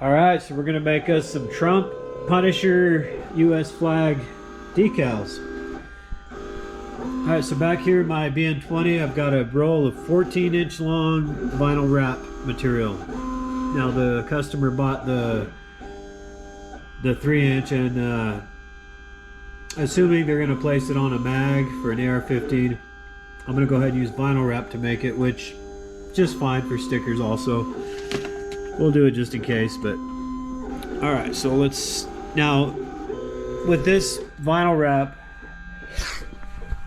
All right, so we're gonna make us some Trump Punisher US flag decals. All right, so back here in my BN20, I've got a roll of 14-inch long vinyl wrap material. Now the customer bought the 3-inch, and assuming they're gonna place it on a mag for an AR-15, I'm gonna go ahead and use vinyl wrap to make it, which is just fine for stickers also. We'll do it just in case, but all right, so let's now with this vinyl wrap,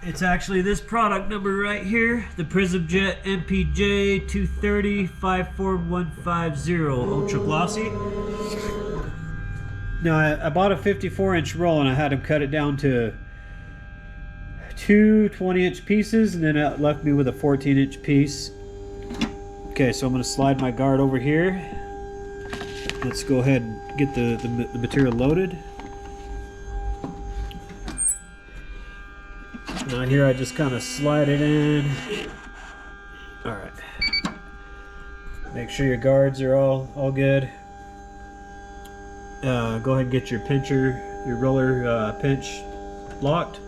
it's actually this product number right here, the Prism Jet MPJ 230 54150 Ultra Glossy. Now I bought a 54-inch roll and I had him cut it down to two 20-inch pieces, and then it left me with a 14-inch piece. Okay, so I'm going to slide my guard over here. Let's go ahead and get the material loaded. Now here I just kind of slide it in. All right. Make sure your guards are all good. Go ahead and get your pincher, your roller pinch locked.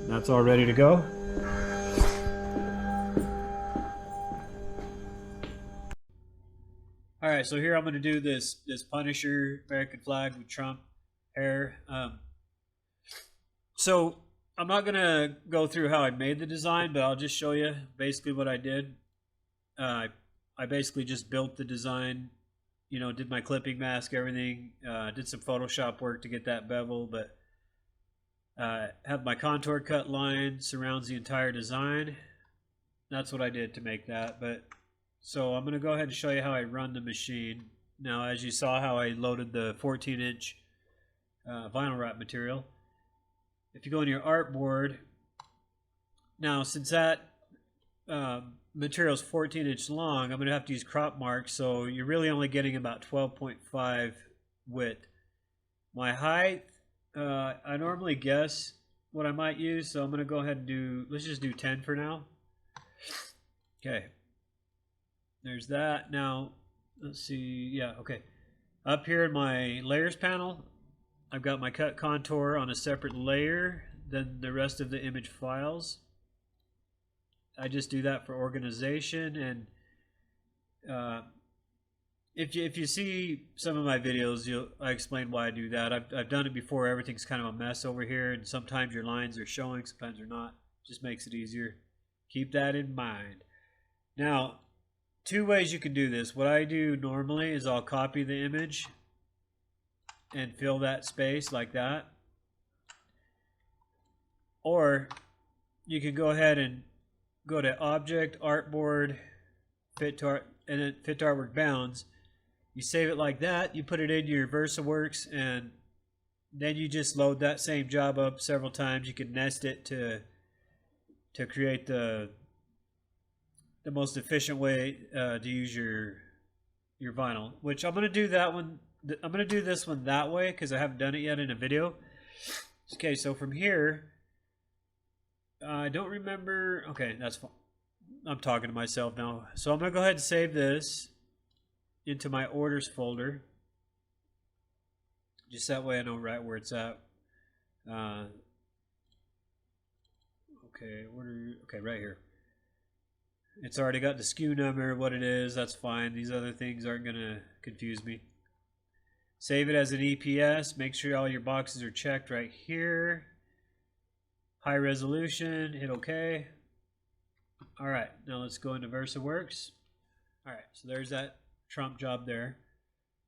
That's all ready to go. All right, so here I'm going to do this Punisher American flag with Trump hair. So I'm not going to go through how I made the design, but I'll just show you basically what I did. I basically just built the design, you know, did my clipping mask, everything, did some Photoshop work to get that bevel, but have my contour cut line surrounds the entire design. That's what I did to make that. But so I'm going to go ahead and show you how I run the machine. Now, as you saw how I loaded the 14-inch vinyl wrap material. If you go in your artboard, now since that material is 14-inch long, I'm going to have to use crop marks, so you're really only getting about 12.5 width. My height, I normally guess what I might use, so I'm going to go ahead and do, let's just do 10 for now. Okay. There's that. Now, let's see. Yeah, okay. Up here in my layers panel, I've got my cut contour on a separate layer than the rest of the image files. I just do that for organization, and if you see some of my videos, I explain why I do that. I've done it before. Everything's kind of a mess over here, and sometimes your lines are showing, sometimes they're not. Just makes it easier. Keep that in mind. Now, two ways you can do this. What I do normally is I'll copy the image and fill that space like that. Or you can go ahead and go to Object, Artboard, Fit to Art, and then Fit to Artwork Bounds. You save it like that. You put it in your VersaWorks, and then you just load that same job up several times. You can nest it to create the most efficient way to use your vinyl. Which I'm gonna do that one. I'm gonna do this one that way because I haven't done it yet in a video. Okay, so from here, I don't remember. Okay, that's fine. I'm talking to myself now. So I'm gonna go ahead and save this into my orders folder. Just that way I know right where it's at. Okay, okay, right here. It's already got the SKU number, what it is. That's fine. These other things aren't gonna confuse me. Save it as an EPS. Make sure all your boxes are checked right here. High resolution. Hit OK. All right, now let's go into VersaWorks. All right, so there's that Trump job there.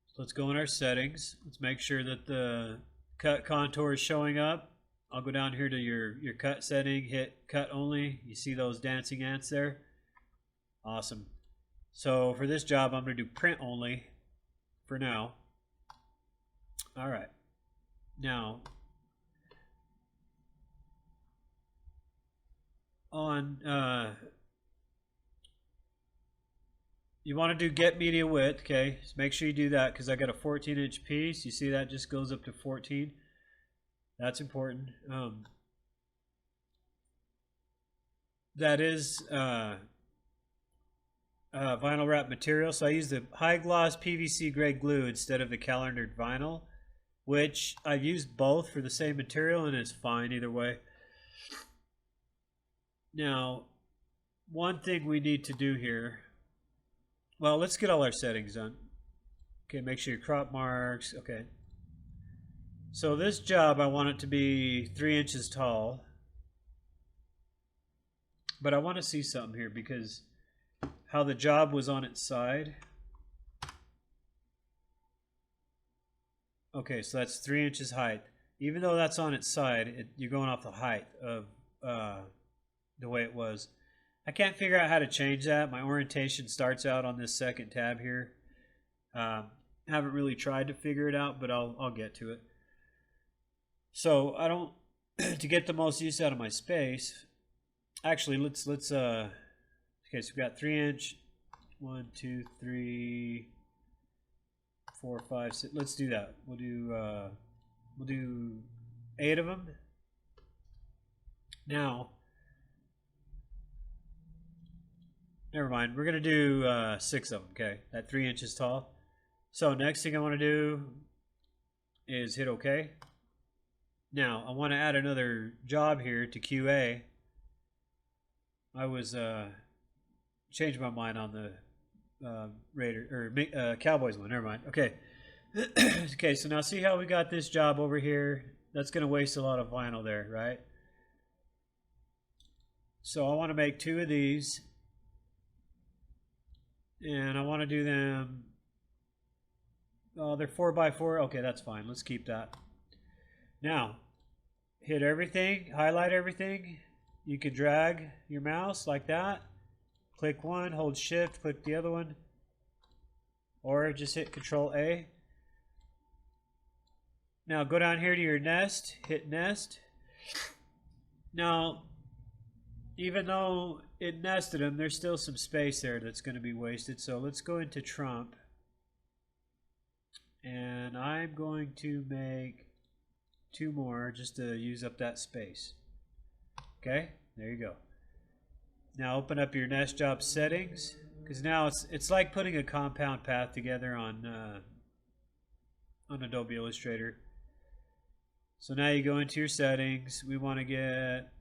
So let's go in our settings. Let's make sure that the cut contour is showing up. I'll go down here to your cut setting, hit cut only. You see those dancing ants there? Awesome. So for this job, I'm going to do print only for now. All right. Now, on you want to do get media width, okay? So make sure you do that because I got a 14-inch piece. You see that just goes up to 14. That's important. That is vinyl wrap material. So I used the high gloss PVC grade glue instead of the calendared vinyl, which I've used both for the same material and it's fine either way. Now, one thing we need to do here, well, let's get all our settings done. Okay, make sure your crop marks, okay. So this job, I want it to be 3 inches tall. But I want to see something here because how the job was on its side. Okay, so that's 3 inches height. Even though that's on its side, you're going off the height of the way it was. I can't figure out how to change that. My orientation starts out on this second tab here. Haven't really tried to figure it out, but I'll get to it. So I don't to get the most use out of my space. Actually, let's okay, so we've got 3 inch, 1, 2, 3, 4, 5, 6. Let's do that. We'll do 8 of them. Now, never mind. We're gonna do 6 of them. Okay, at 3 inches tall. So next thing I want to do is hit OK. Now I want to add another job here to QA. I was changed my mind on the Cowboys one. Never mind. Okay. Okay. So now see how we got this job over here. That's going to waste a lot of vinyl there, right? So I want to make 2 of these, and I want to do them. Oh, they're 4x4. Okay, that's fine. Let's keep that. Now, hit everything. Highlight everything. You could drag your mouse like that. Click one, hold shift, click the other one. Or just hit Control A. Now go down here to your nest, hit nest. Now, even though it nested them, there's still some space there that's going to be wasted. So let's go into Trump. And I'm going to make 2 more just to use up that space. Okay, there you go. Now open up your nest job settings, because now it's like putting a compound path together on Adobe Illustrator. So now you go into your settings. We want to get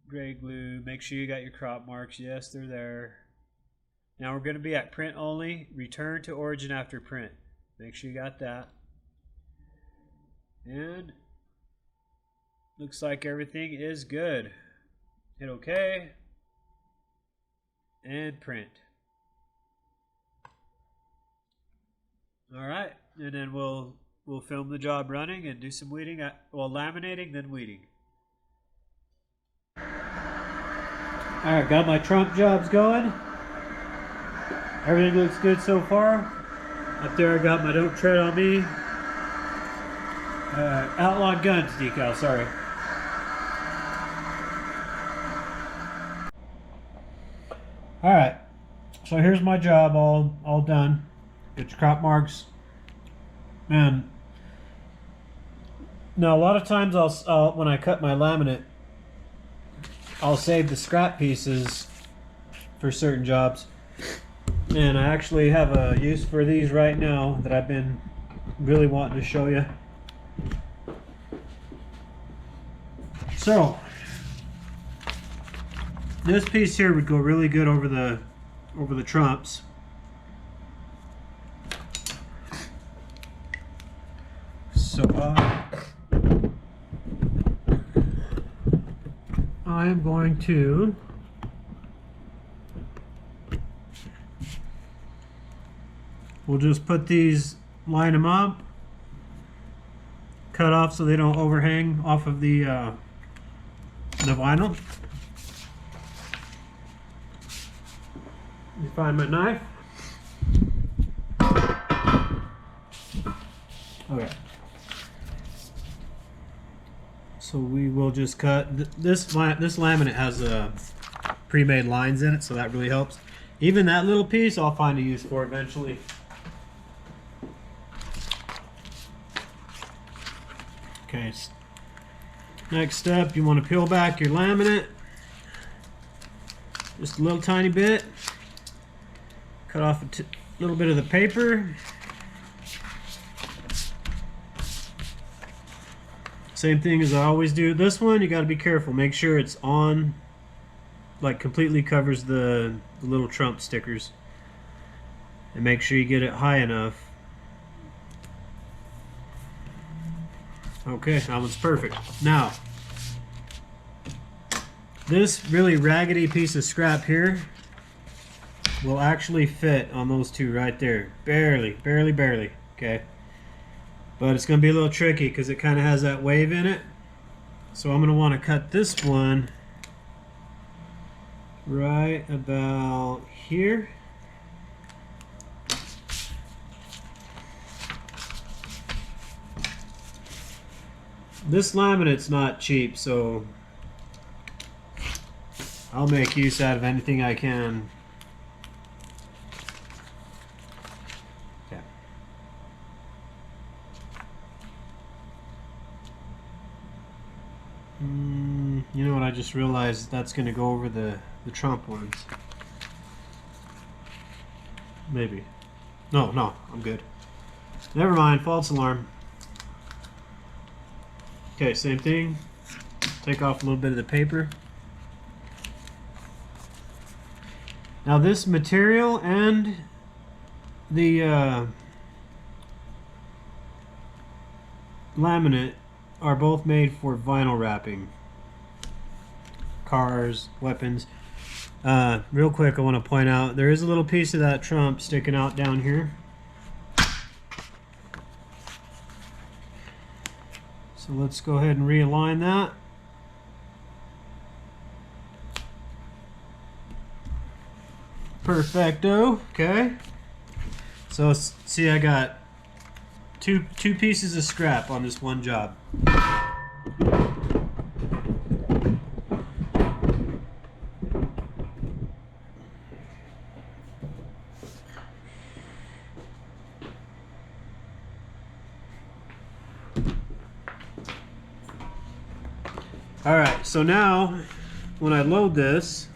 gray glue. Make sure you got your crop marks. Yes, they're there. Now we're going to be at print only. Return to origin after print. Make sure you got that. And looks like everything is good. Hit OK. And print. Alright, and then we'll film the job running and do some weeding. Well, laminating, then weeding. Alright, got my Trump jobs going. Everything looks good so far. Up there I got my Don't Tread on Me Outlaw Guns decal, sorry. Alright, so here's my job all done. Get your crop marks. Man, now a lot of times I'll when I cut my laminate, I'll save the scrap pieces for certain jobs. And I actually have a use for these right now that I've been really wanting to show you. So this piece here would go really good over the trumps. So I am going to we'll just put these, line them up, cut off so they don't overhang off of the vinyl. Let me find my knife. Okay. So we will just cut this laminate has pre-made lines in it, so that really helps. Even that little piece I'll find a use for eventually. Okay, next step, you want to peel back your laminate. just a little tiny bit. Cut off a little bit of the paper. Same thing as I always do. This one, you got to be careful. Make sure it's on, like completely covers the little Trump stickers. And make sure you get it high enough. Okay, that one's perfect. Now, this really raggedy piece of scrap here will actually fit on those two right there. Barely, barely, barely. Okay. But it's going to be a little tricky because it kind of has that wave in it. So I'm going to want to cut this one right about here. This laminate's not cheap, so I'll make use out of anything I can. Okay. You know what, I just realized that's going to go over the Trump ones. Maybe. No, I'm good. Never mind, false alarm. Okay, same thing. Take off a little bit of the paper. Now this material and the laminate are both made for vinyl wrapping. Cars, weapons. Real quick, I want to point out there is a little piece of that Trump sticking out down here. So let's go ahead and realign that. Perfecto. Okay. So see, I got two pieces of scrap on this one job. Alright, so now when I load this,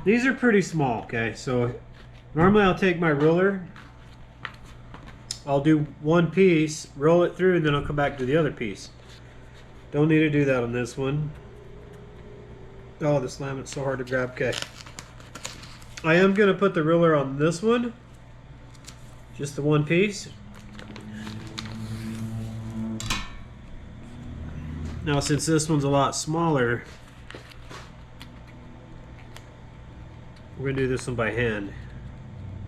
these are pretty small, okay? So normally I'll take my ruler, I'll do one piece, roll it through, and then I'll come back to the other piece. Don't need to do that on this one. Oh, this laminate's so hard to grab. Okay. I am going to put the ruler on this one. Just the one piece. Now since this one's a lot smaller, we're going to do this one by hand.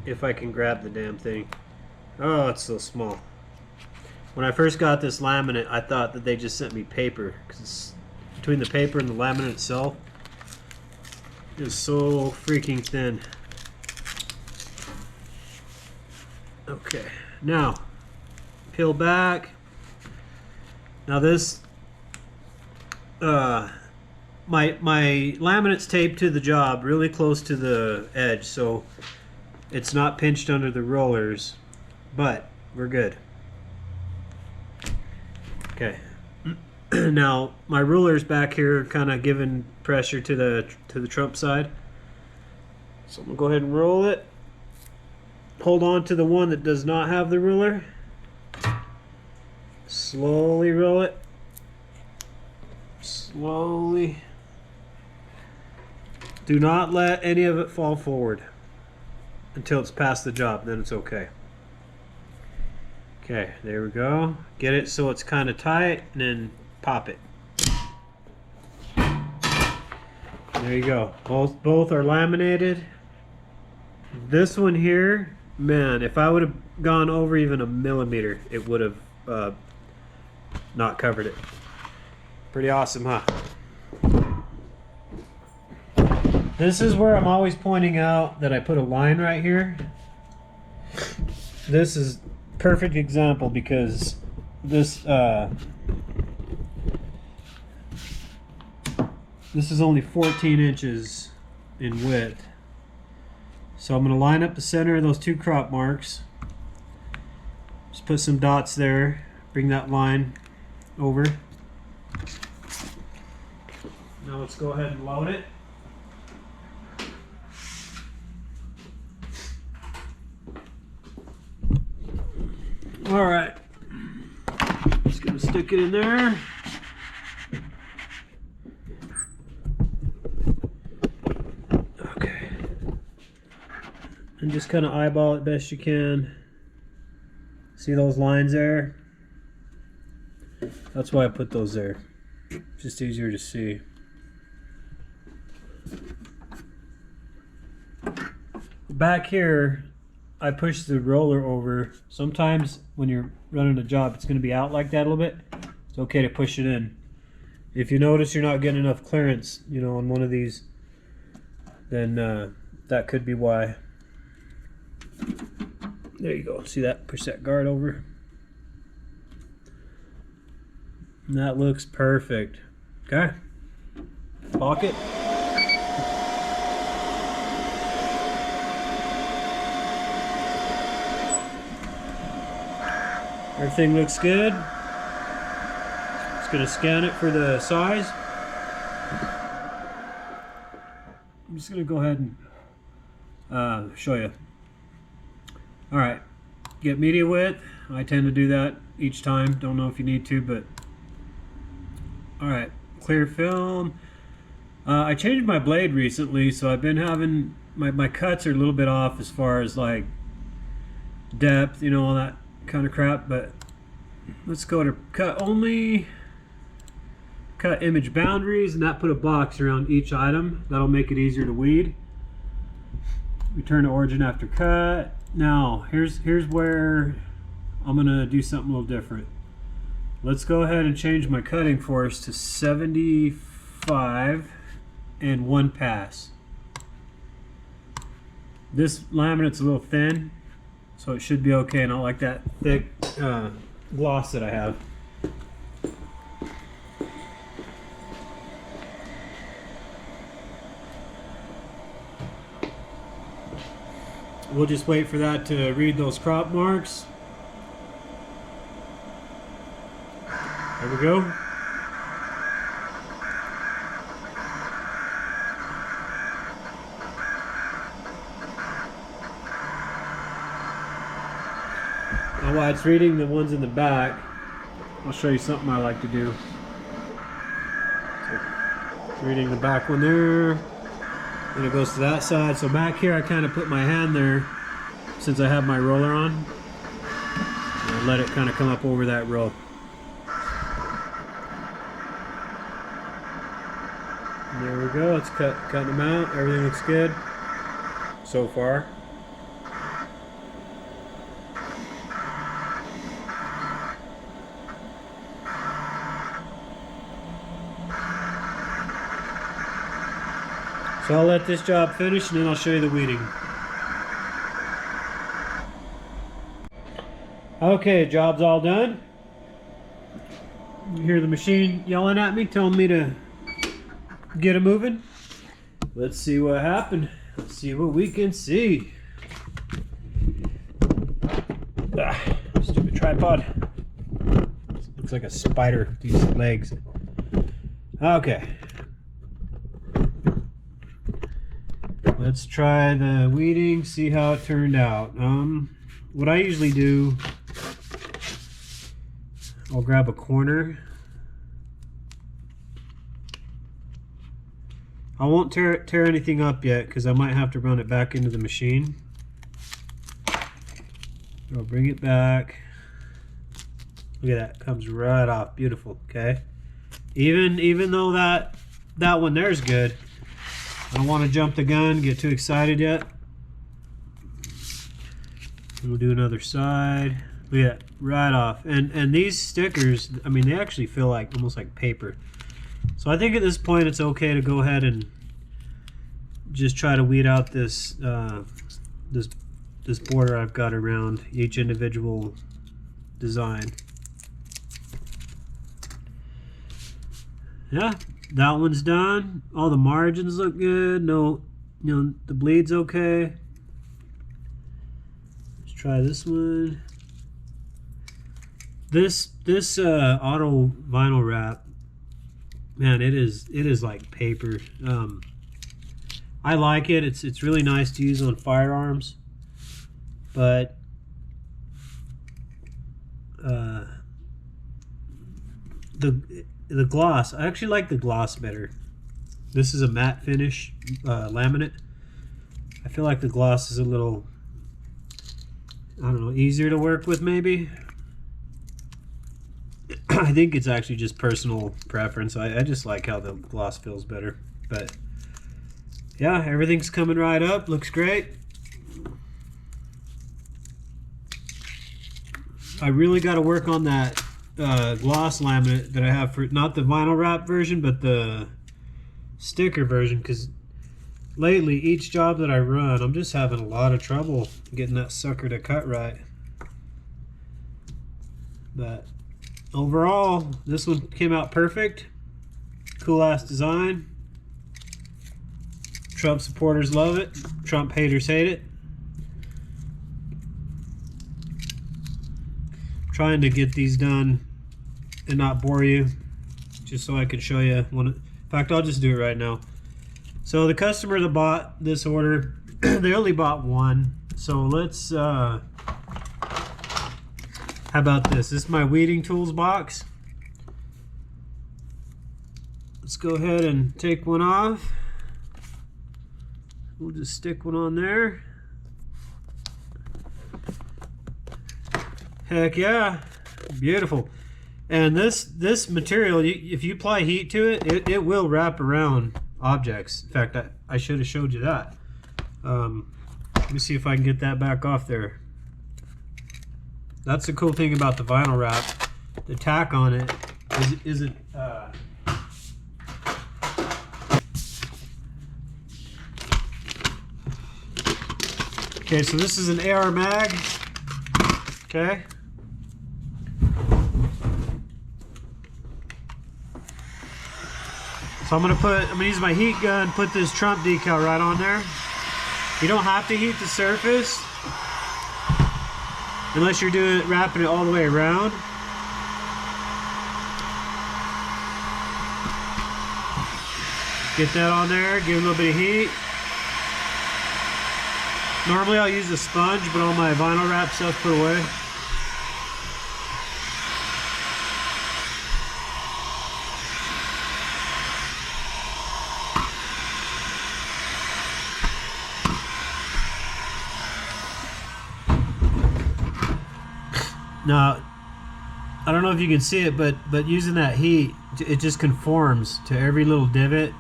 If I can grab the damn thing. Oh, it's so small. When I first got this laminate, I thought that they just sent me paper. Because between the paper and the laminate itself, it's so freaking thin. Okay, now peel back. Now this my laminate's taped to the job really close to the edge, so it's not pinched under the rollers, but we're good. Okay. Now my ruler's back here kind of giving pressure to the Trump side, so I'm gonna go ahead and roll it. Hold on to the one that does not have the ruler. Slowly roll it. Slowly. Do not let any of it fall forward until it's past the job, then it's okay. Okay, there we go. Get it so it's kind of tight, and then pop it. There you go. Both are laminated. This one here, man, if I would have gone over even a millimeter, it would have not covered it. Pretty awesome, huh? This is where I'm always pointing out that I put a line right here. This is perfect example because this is only 14 inches in width. So I'm going to line up the center of those two crop marks. Just put some dots there, bring that line over. Now let's go ahead and load it. All right, just gonna stick it in there. Okay, and just kind of eyeball it best you can. See those lines there? That's why I put those there. Just easier to see. Back here, I push the roller over. Sometimes when you're running a job, it's going to be out like that a little bit. It's okay to push it in. If you notice you're not getting enough clearance, you know, on one of these, then that could be why. There you go. See that? Push that guard over. And that looks perfect. Okay. Pocket. Everything looks good. Just gonna scan it for the size. I'm just gonna go ahead and show you. All right, get media width. I tend to do that each time. Don't know if you need to, but all right, clear film. I changed my blade recently, so I've been having my cuts are a little bit off as far as like depth, you know, all that kind of crap. But let's go to cut only, cut image boundaries, and that put a box around each item. That'll make it easier to weed. Return to origin after cut. Now here's where I'm gonna do something a little different. Let's go ahead and change my cutting force to 75 and 1 pass. This laminate's a little thin, so it should be okay, and I like that thick gloss that I have. We'll just wait for that to read those crop marks. There we go. Now while it's reading the ones in the back, I'll show you something I like to do. So, reading the back one there. Then it goes to that side. So back here I kind of put my hand there since I have my roller on. And I let it kind of come up over that row. And there we go. It's cutting them out. Everything looks good so far. So I'll let this job finish and then I'll show you the weeding. Okay, job's all done. You hear the machine yelling at me, telling me to get it moving. Let's see what happened. Let's see what we can see. Stupid tripod. Looks like a spider, these legs. Okay. Let's try the weeding, see how it turned out. What I usually do, I'll grab a corner. I won't tear anything up yet because I might have to run it back into the machine. I'll bring it back. Look at that, comes right off, beautiful. Okay, even though that one there's good, I don't want to jump the gun, get too excited yet. We'll do another side. Look at that, right off. And these stickers, I mean, they actually feel like almost like paper. So I think at this point it's okay to go ahead and just try to weed out this this border I've got around each individual design. Yeah, that one's done. All the margins look good. No, you know, the bleed's okay. Let's try this one. This auto vinyl wrap, man, it is like paper. I like it. It's really nice to use on firearms, but the gloss, I actually like the gloss better. This is a matte finish laminate. I feel like the gloss is a little, I don't know, easier to work with maybe. I think it's actually just personal preference. I just like how the gloss feels better. But yeah, everything's coming right up. Looks great. I really got to work on that gloss laminate that I have for, not the vinyl wrap version, but the sticker version, because lately each job that I run, I'm just having a lot of trouble getting that sucker to cut right. But overall, this one came out perfect. Cool ass design. Trump supporters love it. Trump haters hate it. Trying to get these done and not bore you, just so I can show you one. In fact, I'll just do it right now. So the customer that bought this order, they only bought one. So let's how about this? This is my weeding tools box. Let's go ahead and take one off. We'll just stick one on there. Heck yeah, beautiful. And this material, if you apply heat to it, it will wrap around objects. In fact, I should have showed you that. Let me see if I can get that back off there. That's the cool thing about the vinyl wrap. The tack on it isn't okay, so this is an AR mag. Okay. So I'm gonna use my heat gun, put this Trump decal right on there. You don't have to heat the surface unless you're wrapping it all the way around. Get that on there, give it a little bit of heat. Normally I'll use a sponge, but all my vinyl wrap stuff put away. Now, I don't know if you can see it, but using that heat, it just conforms to every little divot.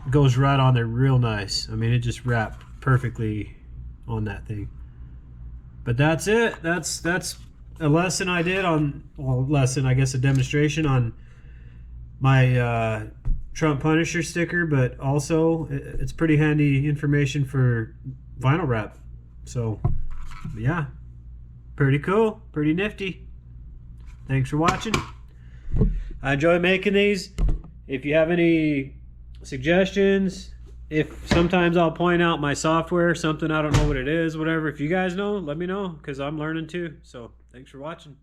It goes right on there real nice. I mean, it just wrapped perfectly on that thing. But that's it. That's a lesson I did on, well, lesson, I guess a demonstration on my Trump Punisher sticker, but also it's pretty handy information for vinyl wrap. So, yeah. Pretty cool, pretty nifty. Thanks for watching. I enjoy making these. If you have any suggestions, if sometimes I'll point out my software, something I don't know what it is, whatever. If you guys know, let me know, because I'm learning too. So thanks for watching.